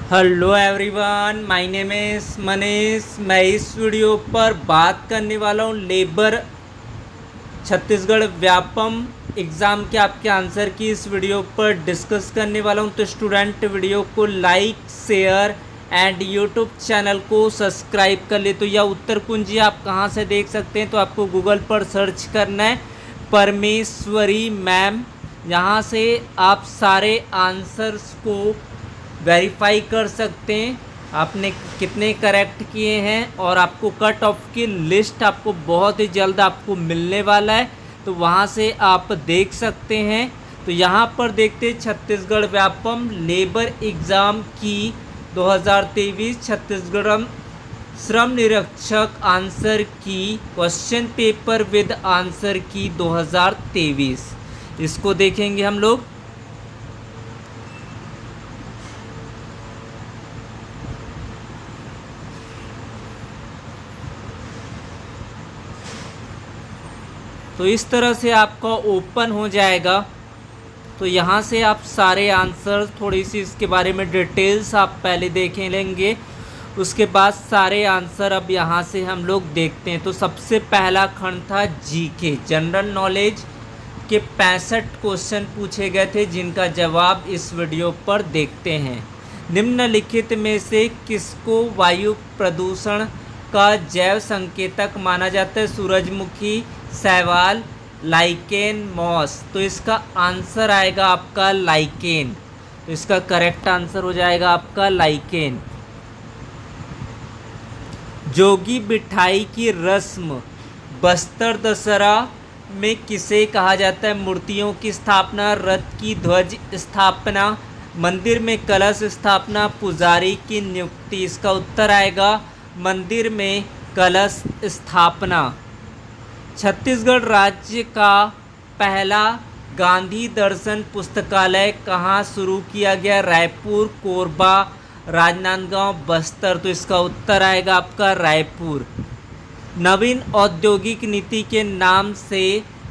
Hello everyone, my name is Manish. मैं इस video पर बात करने वाला हूँ लेबर छत्तीसगढ़ व्यापम एग्ज़ाम के आपके आंसर की इस वीडियो पर डिस्कस करने वाला हूँ। तो स्टूडेंट वीडियो को like, share and YouTube channel को सब्सक्राइब कर ले। तो यह उत्तर कुंजी आप कहाँ से देख सकते हैं, तो आपको गूगल पर सर्च करना है परमेश्वरी मैम। यहाँ से आप सारे आंसर्स को वेरीफाई कर सकते हैं आपने कितने करेक्ट किए हैं, और आपको कट ऑफ की लिस्ट आपको बहुत ही जल्द आपको मिलने वाला है, तो वहाँ से आप देख सकते हैं। तो यहाँ पर देखते हैं छत्तीसगढ़ व्यापम लेबर एग्ज़ाम की 2023 छत्तीसगढ़ श्रम निरीक्षक आंसर की क्वेश्चन पेपर विद आंसर की 2023, इसको देखेंगे हम लोग। तो इस तरह से आपका ओपन हो जाएगा। तो यहाँ से आप सारे आंसर, थोड़ी सी इसके बारे में डिटेल्स आप पहले देखें लेंगे, उसके बाद सारे आंसर अब यहाँ से हम लोग देखते हैं। तो सबसे पहला खंड था जीके, जनरल नॉलेज के 65 क्वेश्चन पूछे गए थे, जिनका जवाब इस वीडियो पर देखते हैं। निम्नलिखित में से किसको वायु प्रदूषण का जैव संकेतक माना जाता है? सूरजमुखी, शैवाल, लाइकेन, मॉस। तो इसका आंसर आएगा आपका लाइकेन। तो इसका करेक्ट आंसर हो जाएगा आपका लाइकेन। जोगी बिठाई की रस्म बस्तर दशहरा में किसे कहा जाता है? मूर्तियों की स्थापना, रथ की ध्वज स्थापना, मंदिर में कलश स्थापना, पुजारी की नियुक्ति। इसका उत्तर आएगा मंदिर में कलश स्थापना। छत्तीसगढ़ राज्य का पहला गांधी दर्शन पुस्तकालय कहाँ शुरू किया गया? रायपुर, कोरबा, राजनांदगांव, बस्तर। तो इसका उत्तर आएगा आपका रायपुर। नवीन औद्योगिक नीति के नाम से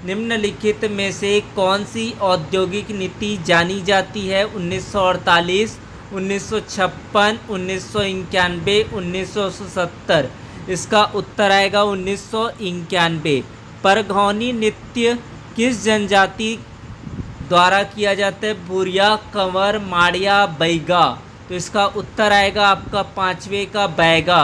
निम्नलिखित में से कौन सी औद्योगिक नीति जानी जाती है? 1948, 1956, 1991, 1970। इसका उत्तर आएगा 1991। परघौनी नृत्य किस जनजाति द्वारा किया जाता है? भूरिया, कंवर, माड़िया, बैगा। तो इसका उत्तर आएगा आपका पांचवे का बैगा।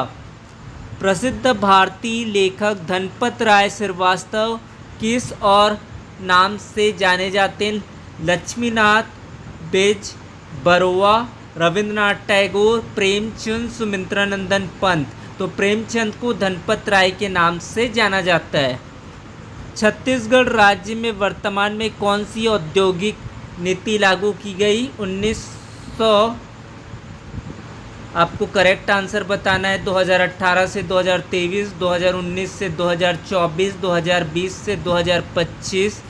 प्रसिद्ध भारतीय लेखक धनपत राय श्रीवास्तव किस और नाम से जाने जाते हैं? लक्ष्मीनाथ बेजबरोवा, रविंद्रनाथ टैगोर, प्रेमचंद, सुमित्रानंदन पंत। तो प्रेमचंद को धनपत राय के नाम से जाना जाता है। छत्तीसगढ़ राज्य में वर्तमान में कौन सी औद्योगिक नीति लागू की गई? 1900, आपको करेक्ट आंसर बताना है। 2018 से 2023, 2019 से 2024, 2020 से 2025,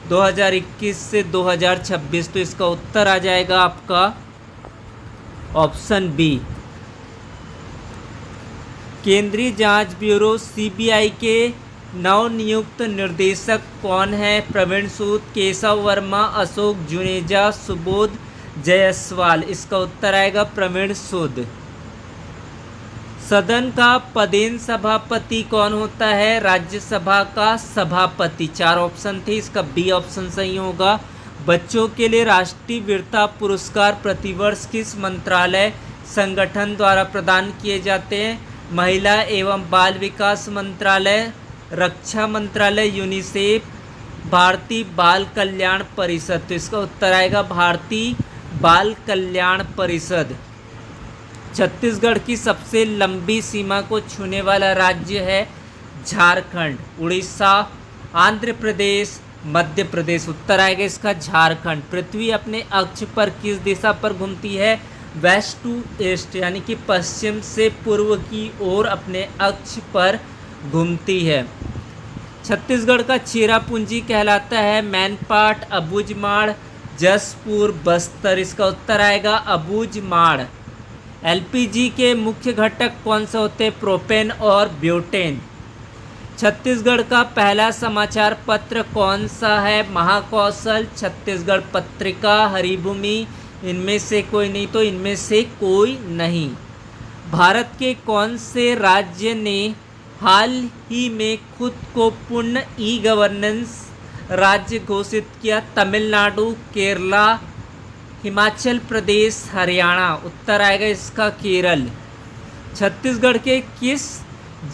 2021 से 2026। तो इसका उत्तर आ जाएगा आपका ऑप्शन बी। केंद्रीय जांच ब्यूरो सीबीआई के नवनियुक्त निर्देशक कौन है? प्रवीण सूद, केशव वर्मा, अशोक जुनेजा, सुबोध जायसवाल। इसका उत्तर आएगा प्रवीण सूद। सदन का पदेन सभापति कौन होता है? राज्यसभा का सभापति। 4 ऑप्शन थे, इसका बी ऑप्शन सही होगा। बच्चों के लिए राष्ट्रीय वीरता पुरस्कार प्रतिवर्ष किस मंत्रालय संगठन द्वारा प्रदान किए जाते हैं? महिला एवं बाल विकास मंत्रालय, रक्षा मंत्रालय, यूनिसेफ, भारतीय बाल कल्याण परिषद। तो इसका उत्तर आएगा भारतीय बाल कल्याण परिषद। छत्तीसगढ़ की सबसे लंबी सीमा को छूने वाला राज्य है झारखंड, उड़ीसा, आंध्र प्रदेश, मध्य प्रदेश। उत्तर आएगा इसका झारखंड। पृथ्वी अपने अक्ष पर किस दिशा पर घूमती है? वेस्ट टू ईस्ट, यानी कि पश्चिम से पूर्व की ओर अपने अक्ष पर घूमती है। छत्तीसगढ़ का चेरापूंजी कहलाता है मैनपाट, अबूझमाड़, जसपुर, बस्तर। इसका उत्तर आएगा अबूझमाड़। एलपीजी के मुख्य घटक कौन से होते हैं? प्रोपेन और ब्यूटेन। छत्तीसगढ़ का पहला समाचार पत्र कौन सा है? महाकौशल, छत्तीसगढ़ पत्रिका, हरिभूमि, इनमें से कोई नहीं तो इनमें से कोई नहीं। भारत के कौन से राज्य ने हाल ही में खुद को पूर्ण ई गवर्नेंस राज्य घोषित किया? तमिलनाडु, केरला, हिमाचल प्रदेश, हरियाणा। उत्तर आएगा इसका केरल। छत्तीसगढ़ के किस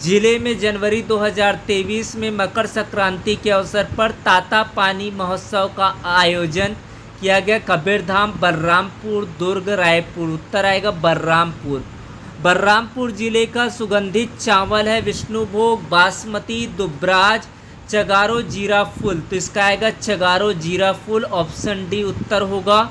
जिले में जनवरी 2023 में मकर संक्रांति के अवसर पर ताता पानी महोत्सव का आयोजन किया गया? कबीरधाम, बलरामपुर, दुर्ग, रायपुर। उत्तर आएगा बलरामपुर। बलरामपुर जिले का सुगंधित चावल है विष्णुभोग, बासमती, दुबराज, चगारो, जीरा फूल। तो इसका आएगा चगारो जीरा फूल। ऑप्शन डी उत्तर होगा।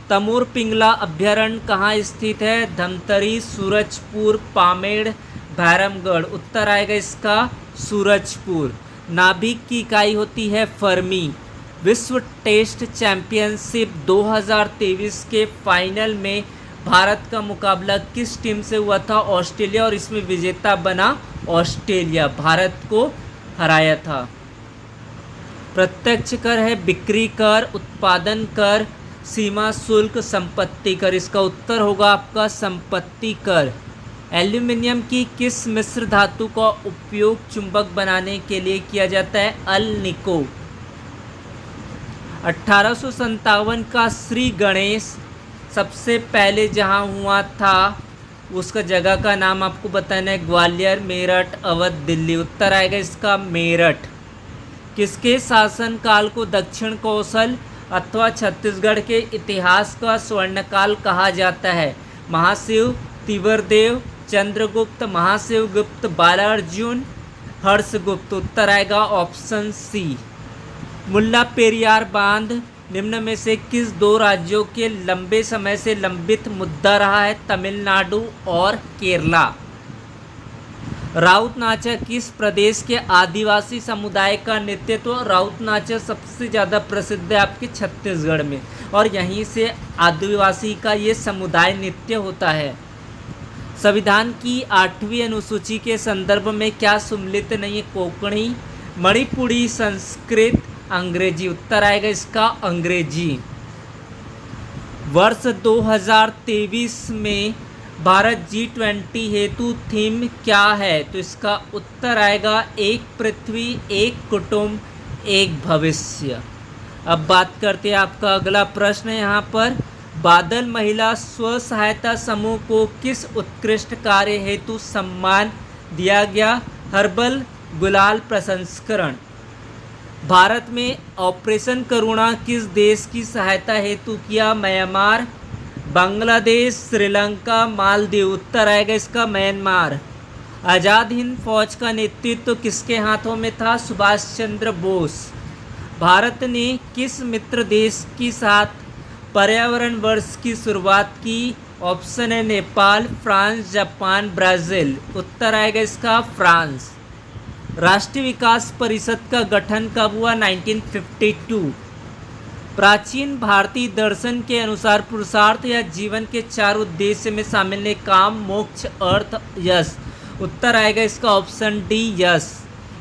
तमोर पिंगला अभ्यारण्य कहाँ स्थित है? धमतरी, सूरजपुर, पामेड़, भैरमगढ़। उत्तर आएगा इसका सूरजपुर। नाभिक की इकाई होती है फर्मी। विश्व टेस्ट चैंपियनशिप 2023 के फाइनल में भारत का मुकाबला किस टीम से हुआ था? ऑस्ट्रेलिया, और इसमें विजेता बना ऑस्ट्रेलिया, भारत को हराया था। प्रत्यक्ष कर है बिक्री कर, उत्पादन कर, सीमा शुल्क, संपत्ति कर। इसका उत्तर होगा आपका संपत्ति कर। एल्यूमिनियम की किस मिश्र धातु का उपयोग चुंबक बनाने के लिए किया जाता है? अल्निको। 1857 का श्री गणेश सबसे पहले जहां हुआ था उसका जगह का नाम आपको बताना है। ग्वालियर, मेरठ, अवध, दिल्ली। उत्तर आएगा इसका मेरठ। किसके शासनकाल को दक्षिण कौशल अथवा छत्तीसगढ़ के इतिहास का स्वर्णकाल कहा जाता है? महाशिव, तिवरदेव, चंद्रगुप्त, महाशिवगुप्त, बालार्जुन, हर्षगुप्त। उत्तर आएगा ऑप्शन सी। मुल्ला पेरियार बांध निम्न में से किस दो राज्यों के लंबे समय से लंबित मुद्दा रहा है? तमिलनाडु और केरला। राउत नाचा किस प्रदेश के आदिवासी समुदाय का नृत्य? तो राउत नाचा सबसे ज़्यादा प्रसिद्ध है आपके छत्तीसगढ़ में, और यहीं से आदिवासी का ये समुदाय नृत्य होता है। संविधान की 8वीं अनुसूची के संदर्भ में क्या सम्मिलित नहीं है? कोंकणी, मणिपुरी, संस्कृत, अंग्रेजी। उत्तर आएगा इसका अंग्रेजी। वर्ष 2023 में भारत G20 हेतु थीम क्या है? तो इसका उत्तर आएगा एक पृथ्वी, एक कुटुंब, एक भविष्य। अब बात करते हैं आपका अगला प्रश्न है यहाँ पर। बादल महिला स्व सहायता समूह को किस उत्कृष्ट कार्य हेतु सम्मान दिया गया? हर्बल गुलाल प्रसंस्करण। भारत में ऑपरेशन करुणा किस देश की सहायता हेतु किया? म्यांमार, बांग्लादेश, श्रीलंका, मालदीव। उत्तर आएगा इसका म्यांमार। आज़ाद हिंद फौज का नेतृत्व किसके हाथों में था? सुभाष चंद्र बोस। भारत ने किस मित्र देश के साथ पर्यावरण वर्ष की शुरुआत की? ऑप्शन है नेपाल, फ्रांस, जापान, ब्राज़ील। उत्तर आएगा इसका फ्रांस। राष्ट्रीय विकास परिषद का गठन कब हुआ? 1952। प्राचीन भारतीय दर्शन के अनुसार पुरुषार्थ या जीवन के 4 उद्देश्य में शामिल है? काम, मोक्ष, अर्थ, यश। उत्तर आएगा इसका ऑप्शन डी यश।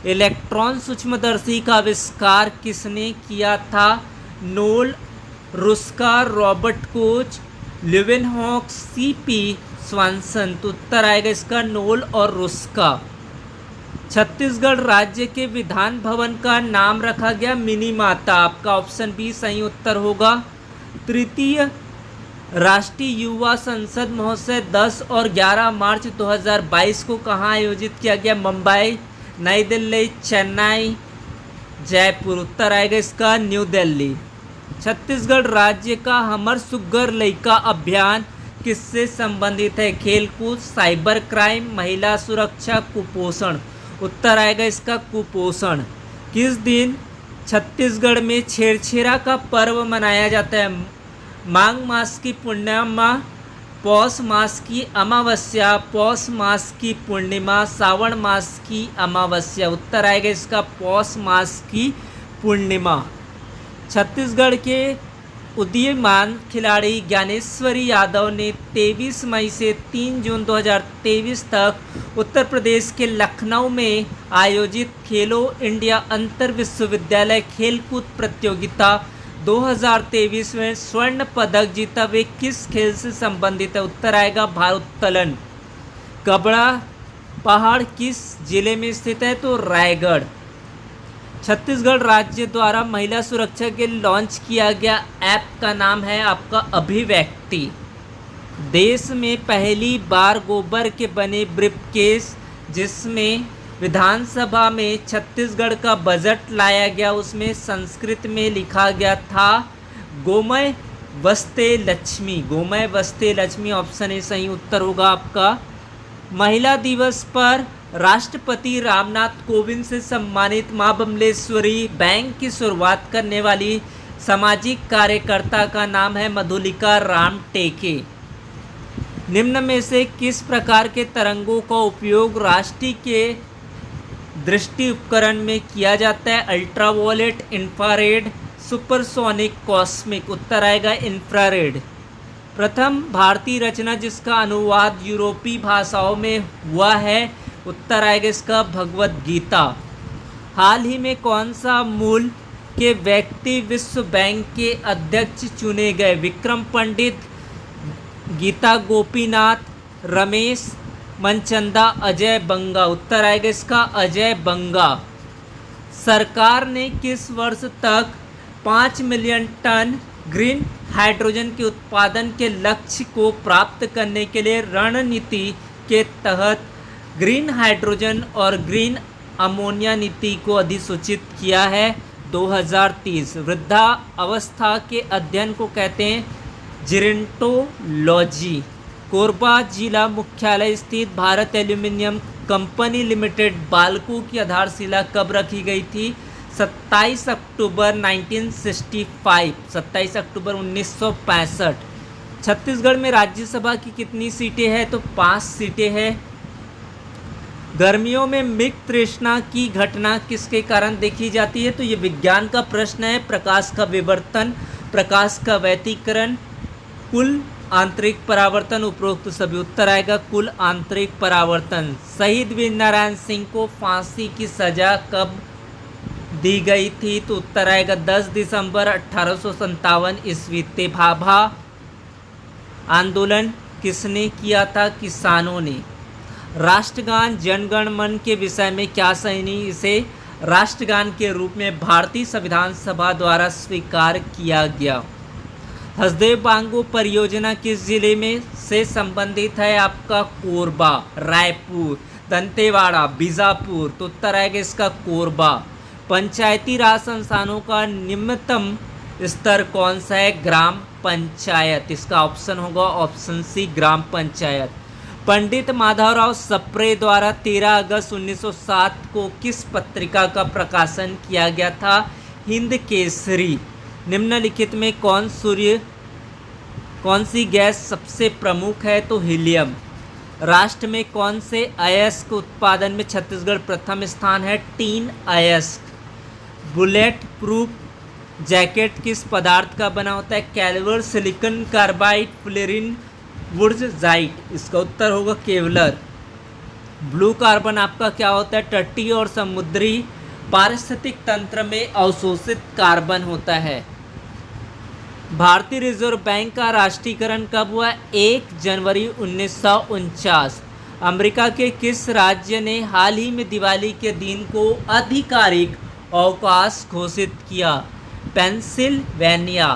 इलेक्ट्रॉन सूक्ष्मदर्शी का आविष्कार किसने किया था? Known, रुस्का, Robert Koch, लेवेनहॉक, CP स्वानसन। तो उत्तर आएगा इसका नोल और रुस्का। छत्तीसगढ़ राज्य के विधान भवन का नाम रखा गया मिनी माता। आपका ऑप्शन बी सही उत्तर होगा। तृतीय राष्ट्रीय युवा संसद महोत्सव 10 और 11 मार्च 2022 को कहाँ आयोजित किया गया? मुंबई, नई दिल्ली, चेन्नई, जयपुर। उत्तर आएगा इसका न्यू दिल्ली। छत्तीसगढ़ राज्य का हमर सुग्घर लइका अभियान किससे संबंधित है? खेलकूद, साइबर क्राइम, महिला सुरक्षा, कुपोषण। उत्तर आएगा इसका कुपोषण। किस दिन छत्तीसगढ़ में छेरछेरा का पर्व मनाया जाता है? माघ मास की पूर्णिमा, पौष मास की अमावस्या, पौष मास की पूर्णिमा, सावन मास की अमावस्या। उत्तर आएगा इसका पौष मास की पूर्णिमा। छत्तीसगढ़ के उदीयमान खिलाड़ी ज्ञानेश्वरी यादव ने 23 मई से 3 जून 2023 तक उत्तर प्रदेश के लखनऊ में आयोजित खेलो इंडिया अंतर विश्वविद्यालय खेलकूद प्रतियोगिता 2023 में स्वर्ण पदक जीता वे किस खेल से संबंधित है? उत्तर आएगा भारोत्तोलन। कबड़ा पहाड़ किस जिले में स्थित है? तो रायगढ़। छत्तीसगढ़ राज्य द्वारा महिला सुरक्षा के लिए लॉन्च किया गया ऐप का नाम है आपका अभिव्यक्ति। देश में पहली बार गोबर के बने ब्रीफकेस जिसमें विधानसभा में छत्तीसगढ़ का बजट लाया गया, उसमें संस्कृत में लिखा गया था गोमय वस्ते लक्ष्मी। गोमय वस्ते लक्ष्मी ऑप्शन ए सही उत्तर होगा आपका। महिला दिवस पर राष्ट्रपति रामनाथ कोविंद से सम्मानित मां बमलेश्वरी बैंक की शुरुआत करने वाली सामाजिक कार्यकर्ता का नाम है मधुलिका राम टेके। निम्न में से किस प्रकार के तरंगों का उपयोग राष्ट्रीय के दृष्टि उपकरण में किया जाता है? Ultraviolet, infrared, supersonic, cosmic. उत्तर आएगा इंफ्रारेड। प्रथम भारतीय रचना जिसका अनुवाद यूरोपीय भाषाओं में हुआ है, उत्तर आएगा इसका भगवद गीता। हाल ही में कौन सा मूल के व्यक्ति विश्व बैंक के अध्यक्ष चुने गए? विक्रम पंडित, गीता गोपीनाथ, रमेश मनचंदा, अजय बंगा। उत्तर आएगा इसका अजय बंगा। सरकार ने किस वर्ष तक 5 मिलियन टन ग्रीन हाइड्रोजन के उत्पादन के लक्ष्य को प्राप्त करने के लिए रणनीति के तहत ग्रीन हाइड्रोजन और ग्रीन अमोनिया नीति को अधिसूचित किया है? 2030। वृद्धा अवस्था के अध्ययन को कहते हैं जेरोंटोलॉजी। कोरबा जिला मुख्यालय स्थित Bharat aluminium company limited Balco की आधारशिला कब रखी गई थी? 27 अक्टूबर 1965। 27 अक्टूबर 1965। छत्तीसगढ़ में राज्यसभा की कितनी सीटें हैं? तो 5 सीटें हैं। गर्मियों में मृग तृष्णा की घटना किसके कारण देखी जाती है? तो ये विज्ञान का प्रश्न है। प्रकाश का विवर्तन, प्रकाश का व्यतिकरण, कुल आंतरिक परावर्तन, उपरोक्त सभी। उत्तर आएगा कुल आंतरिक परावर्तन। शहीद वीर नारायण सिंह को फांसी की सजा कब दी गई थी? तो उत्तर आएगा 10 दिसंबर 1857 ईस्वी। तेभाभा आंदोलन किसने किया था? किसानों ने। राष्ट्रगान जनगण मन के विषय में क्या सही? इसे राष्ट्रगान के रूप में भारतीय संविधान सभा द्वारा स्वीकार किया गया। हसदेव बांगो परियोजना किस जिले में से संबंधित है? आपका कोरबा। रायपुर, दंतेवाड़ा, बीजापुर। तो उत्तर आएगा इसका कोरबा। पंचायती राज संस्थानों का निम्नतम स्तर कौन सा है? ग्राम पंचायत। इसका ऑप्शन होगा ऑप्शन सी ग्राम पंचायत। पंडित माधवराव सप्रे द्वारा 13 अगस्त 1907 को किस पत्रिका का प्रकाशन किया गया था? हिंद केसरी। निम्नलिखित में कौन सी गैस सबसे प्रमुख है? तो हीलियम। राष्ट्र में कौन से अयस्क उत्पादन में छत्तीसगढ़ प्रथम स्थान है? टीन अयस्क। बुलेट प्रूफ जैकेट किस पदार्थ का बना होता है? कैल्वर, सिलिकॉन कार्बाइड, फ्लोरीन, वुड्सजाइट। इसका उत्तर होगा केवलर। ब्लू कार्बन आपका क्या होता है? तटीय और समुद्री पारिस्थितिक तंत्र में अवशोषित कार्बन होता है। भारतीय रिजर्व बैंक का राष्ट्रीयकरण कब हुआ? 1 जनवरी 1949। अमेरिका के किस राज्य ने हाल ही में दिवाली के दिन को आधिकारिक अवकाश घोषित किया? पेंसिल्वेनिया।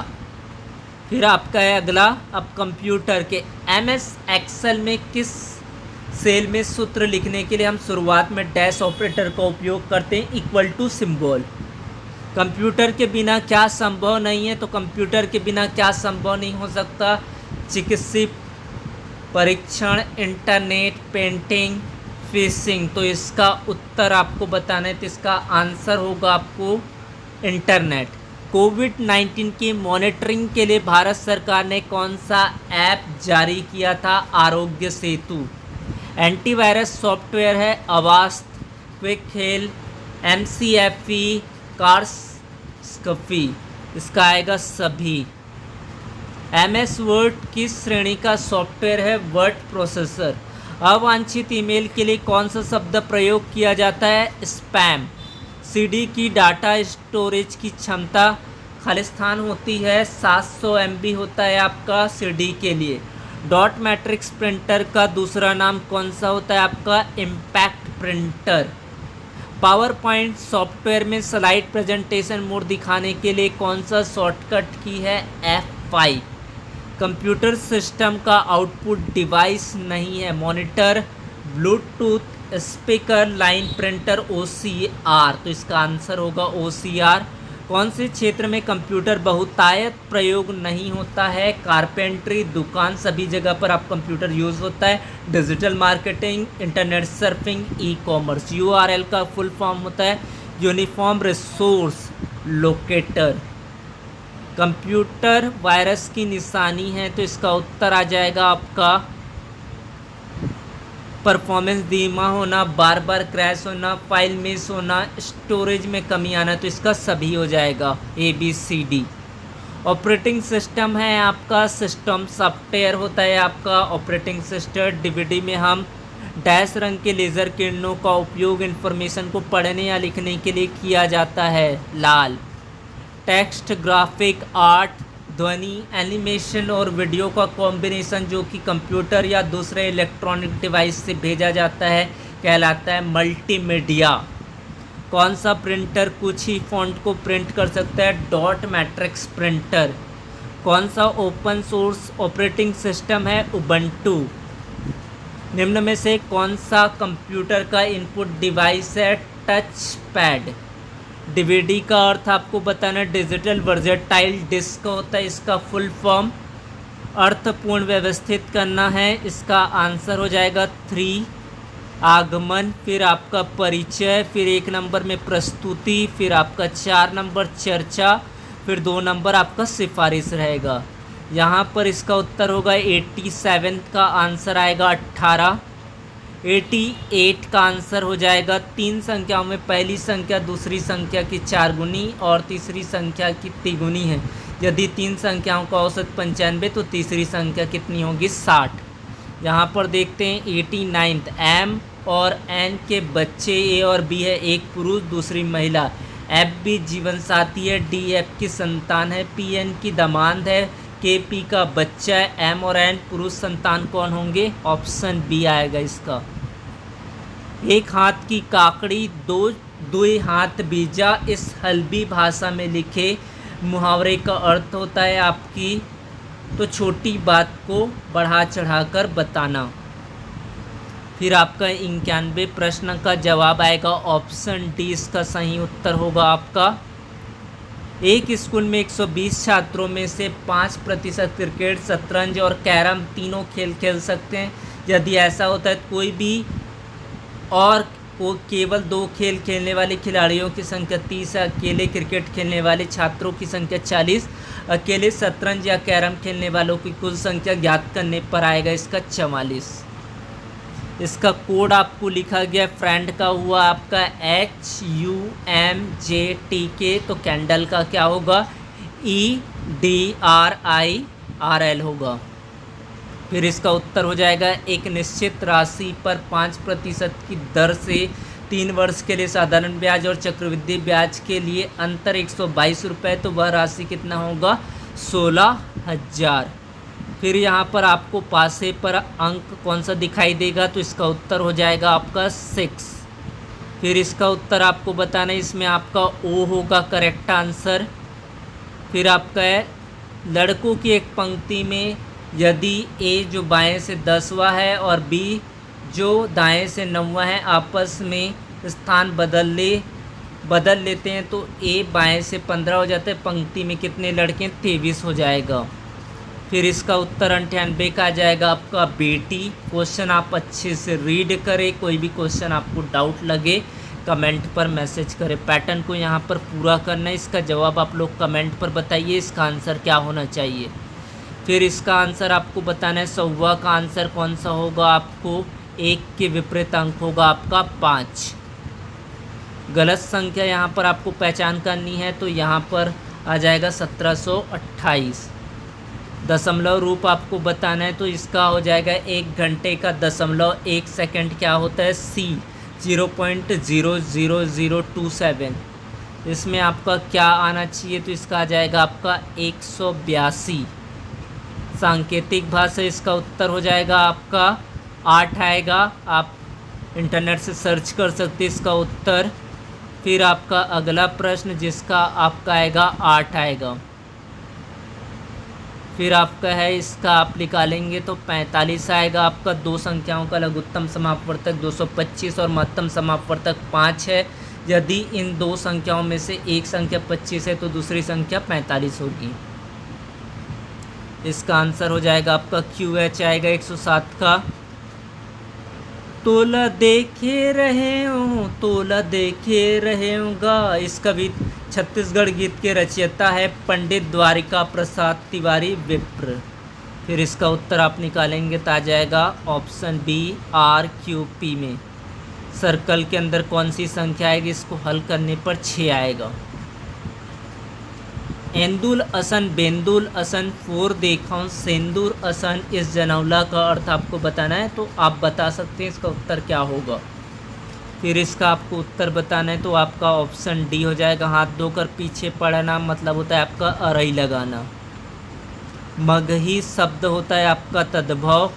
फिर आपका है अगला, अब कंप्यूटर के MS एक्सेल में किस सेल में सूत्र लिखने के लिए हम शुरुआत में डैश ऑपरेटर का उपयोग करते हैं? Equal to symbol. कंप्यूटर के बिना क्या संभव नहीं है? तो कंप्यूटर के बिना क्या संभव नहीं हो सकता? चिकित्सीय परीक्षण, इंटरनेट, पेंटिंग, फिशिंग। तो इसका उत्तर आपको बताना है, तो इसका आंसर होगा आपको इंटरनेट। कोविड-19 की मॉनिटरिंग के लिए भारत सरकार ने कौन सा ऐप जारी किया था? आरोग्य सेतु। एंटीवायरस सॉफ्टवेयर है अवास्ट, क्विक हेल, MCAFE, कार्सकफी। इसका आएगा सभी। MS वर्ड किस श्रेणी का सॉफ्टवेयर है? Word processor. अवांछित ईमेल के लिए कौन सा शब्द प्रयोग किया जाता है? स्पैम। CD की डाटा स्टोरेज की क्षमता खालिस्तान होती है 700 MB होता है आपका CD के लिए। डॉट मैट्रिक्स प्रिंटर का दूसरा नाम कौन सा होता है आपका? Impact printer. Power point software में स्लाइड प्रेजेंटेशन मोड दिखाने के लिए कौन सा शॉर्टकट की है? F5। कंप्यूटर सिस्टम का आउटपुट डिवाइस नहीं है monitor, Bluetooth speaker, line printer, OCR। तो इसका आंसर होगा OCR। कौन से क्षेत्र में कंप्यूटर बहुतायत प्रयोग नहीं होता है? कारपेंट्री, दुकान, सभी जगह पर आप कंप्यूटर यूज़ होता है। Digital marketing, internet surfing, ecommerce. URL का फुल फॉर्म होता है uniform resource locator. Computer virus की निशानी है तो इसका उत्तर आ जाएगा आपका परफॉर्मेंस धीमा होना, बार बार क्रैश होना, फाइल मिस होना, स्टोरेज में कमी आना। तो इसका सभी हो जाएगा ABCD। ऑपरेटिंग सिस्टम है आपका सिस्टम, सॉफ्टवेयर होता है आपका ऑपरेटिंग सिस्टम। DVD में हम डैश रंग के लेज़र किरणों का उपयोग इंफॉर्मेशन को पढ़ने या लिखने के लिए किया जाता है, लाल। टेक्स्ट, ग्राफिक, आर्ट, ध्वनि, एनिमेशन और वीडियो का कॉम्बिनेशन जो कि कंप्यूटर या दूसरे इलेक्ट्रॉनिक डिवाइस से भेजा जाता है कहलाता है मल्टीमीडिया। कौन सा प्रिंटर कुछ ही फॉन्ट को प्रिंट कर सकता है? Dot matrix printer. कौन सा ओपन सोर्स ऑपरेटिंग सिस्टम है? उबंटू। निम्न में से कौन सा कंप्यूटर का इनपुट डिवाइस है? Touch pad. DVD का अर्थ आपको बताना, डिजिटल वर्सेटाइल डिस्क होता है इसका फुल फॉर्म। अर्थपूर्ण व्यवस्थित करना है, इसका आंसर हो जाएगा 3। आगमन, फिर आपका परिचय, फिर 1 नंबर में प्रस्तुति, फिर आपका 4 नंबर चर्चा, फिर 2 नंबर आपका सिफारिश रहेगा। यहाँ पर इसका उत्तर होगा 87 का आंसर आएगा 18। 88 का आंसर हो जाएगा 3 संख्याओं में पहली संख्या दूसरी संख्या की 4 गुनी और तीसरी संख्या की तिगुनी है। यदि 3 संख्याओं का औसत 95 तो तीसरी संख्या कितनी होगी? 60। यहाँ पर देखते हैं 89 M और N के बच्चे A और B है, एक पुरुष दूसरी महिला। FB जीवन साथी है, DF की संतान है, PN की दामाद है, KP का बच्चा है, M और N पुरुष संतान कौन होंगे? ऑप्शन B आएगा इसका। एक हाथ की काकड़ी दो हाथ बीजा, इस हल्बी भाषा में लिखे मुहावरे का अर्थ होता है आपकी तो छोटी बात को बढ़ा चढ़ाकर बताना। फिर आपका 91 प्रश्न का जवाब आएगा ऑप्शन D, इसका सही उत्तर होगा आपका। एक स्कूल में 120 छात्रों में से 5% क्रिकेट, शतरंज और कैरम तीनों खेल खेल सकते हैं। यदि ऐसा होता है तो कोई भी और को केवल 2 खेल खेलने वाले खिलाड़ियों की संख्या 30 है, अकेले क्रिकेट खेलने वाले छात्रों की संख्या 40, अकेले शतरंज या कैरम खेलने वालों की कुल संख्या ज्ञात करने पर आएगा इसका 44। इसका कोड आपको लिखा गया फ्रेंड का हुआ आपका HUMJTK, तो कैंडल का क्या होगा? EDRIRL होगा। फिर इसका उत्तर हो जाएगा एक निश्चित राशि पर 5% की दर से 3 वर्ष के लिए साधारण ब्याज और चक्रवृद्धि ब्याज के लिए अंतर 122 रुपये, तो वह राशि कितना होगा? 16,000। फिर यहाँ पर आपको पासे पर अंक कौन सा दिखाई देगा? तो इसका उत्तर हो जाएगा आपका 6। फिर इसका उत्तर आपको बताना है, इसमें आपका O होगा करेक्ट आंसर। फिर आपका है लड़कों की एक पंक्ति में यदि A जो बाएं से 10वां है और B जो दाएं से 9वां है आपस में स्थान बदल लेते हैं तो A बाएं से 15 हो जाता है, पंक्ति में कितने लड़के? 23 हो जाएगा। फिर इसका उत्तर 98 का आ जाएगा आपका बेटी। क्वेश्चन आप अच्छे से रीड करें, कोई भी क्वेश्चन आपको डाउट लगे कमेंट पर मैसेज करें। पैटर्न को यहाँ पर पूरा करना है, इसका जवाब आप लोग कमेंट पर बताइए इसका आंसर क्या होना चाहिए। फिर इसका आंसर आपको बताना है 100वां का आंसर कौन सा होगा? आपको 1 के विपरीत अंक होगा आपका 5। गलत संख्या यहाँ पर आपको पहचान करनी है तो यहाँ पर आ जाएगा 1728। दशमलव रूप आपको बताना है तो इसका हो जाएगा 1 घंटे का 0.1 सेकंड क्या होता है? C 0.00027। इसमें आपका क्या आना चाहिए, तो इसका आ जाएगा आपका 182। सांकेतिक भाषा, इसका उत्तर हो जाएगा आपका 8 आएगा। आप इंटरनेट से सर्च कर सकते हैं इसका उत्तर। फिर आपका अगला प्रश्न जिसका आपका आएगा 8 आएगा। फिर आपका है इसका आप निकालेंगे तो 45 आएगा। आपका दो संख्याओं का लघुत्तम समापवर्तक 225 और महत्तम समापवर्तक 5 है। यदि इन दो संख्याओं में से एक संख्या 25 है तो दूसरी संख्या 45 होगी। इसका आंसर हो जाएगा आपका QH आएगा 107 का। तोला देखे रहे हूँ, तोला देखे रहे हूँगा। इस कवि छत्तीसगढ़ गीत के रचयिता है पंडित द्वारिका प्रसाद तिवारी विप्र। फिर इसका उत्तर आप निकालेंगे तो आ जाएगा ऑप्शन बी RQP में। सर्कल के अंदर कौन सी संख्या आएगी, इसको हल करने पर 6 आएगा। एंदुल असन बेंदुल असन फोर देखाऊं सेंदूर असन इस जनौला का अर्थ आपको बताना है, तो आप बता सकते हैं इसका उत्तर क्या होगा। फिर इसका आपको उत्तर बताना है तो आपका ऑप्शन डी हो जाएगा हाथ धोकर पीछे पड़ना, मतलब होता है आपका अरई लगाना। मगही शब्द होता है आपका तद्भव।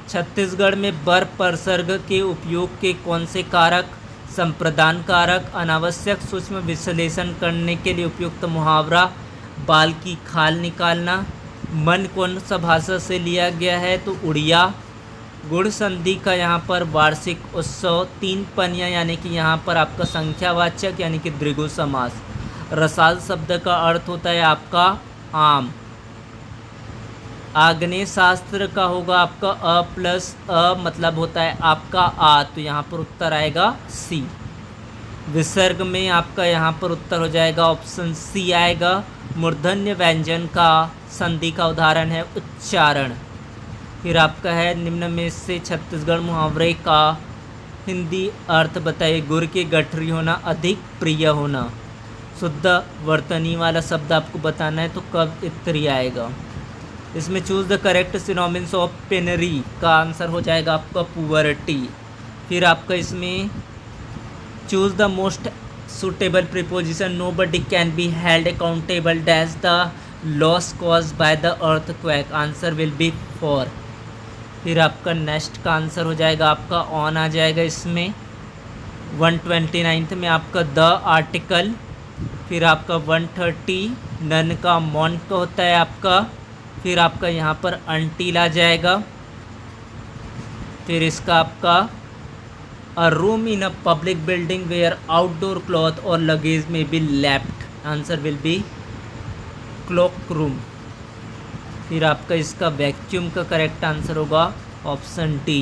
छत्तीसगढ़ में बर परसर्ग के उपयोग के कौन से कारक, संप्रदान कारक, अनावश्यक सूक्ष्म विश्लेषण करने के लिए उपयुक्त मुहावरा, बाल की खाल निकालना। मन कौन सा भाषा से लिया गया है, तो उड़िया। गुण संधि का यहाँ पर वार्षिक उत्सव। तीन पनिया यानी कि यहाँ पर आपका संख्यावाचक यानी कि द्विगु समास। रसाल शब्द का अर्थ होता है आपका आम। आग्नेय शास्त्र का होगा आपका अ मतलब होता है आपका आ, तो यहाँ पर उत्तर आएगा सी। विसर्ग में आपका यहाँ पर उत्तर हो जाएगा ऑप्शन सी आएगा। मूर्धन्य व्यंजन का संधि का उदाहरण है उच्चारण। फिर आपका है निम्न में से छत्तीसगढ़ मुहावरे का हिंदी अर्थ बताइए। गुर के गठरी होना, अधिक प्रिय होना। शुद्ध वर्तनी वाला शब्द आपको बताना है तो कब इत्री आएगा। इसमें choose the correct synonyms of penury का आंसर हो जाएगा आपका पुअर्टी। फिर आपका इसमें choose the most suitable preposition nobody can be held accountable dash the loss caused by the earthquake, answer will be 4। फिर आपका नेक्स्ट का आंसर हो जाएगा आपका ऑन आ जाएगा। इसमें 129 में आपका द आर्टिकल। फिर आपका 130 नन का मॉन्ट का होता है आपका। फिर आपका यहाँ पर अनटिल आ जाएगा। फिर इसका आपका A room in a public building where outdoor cloth or luggage may be left, answer will be cloak room। फिर आपका इसका वैक्यूम का करेक्ट आंसर होगा ऑप्शन डी।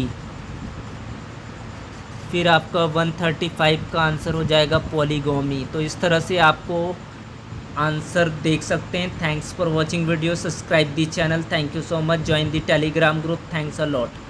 फिर आपका 135 का आंसर हो जाएगा पॉलीगोमी। तो इस तरह से आपको आंसर देख सकते हैं। Thanks for watching video, subscribe the channel. Thank you so much. Join the Telegram group. Thanks a lot.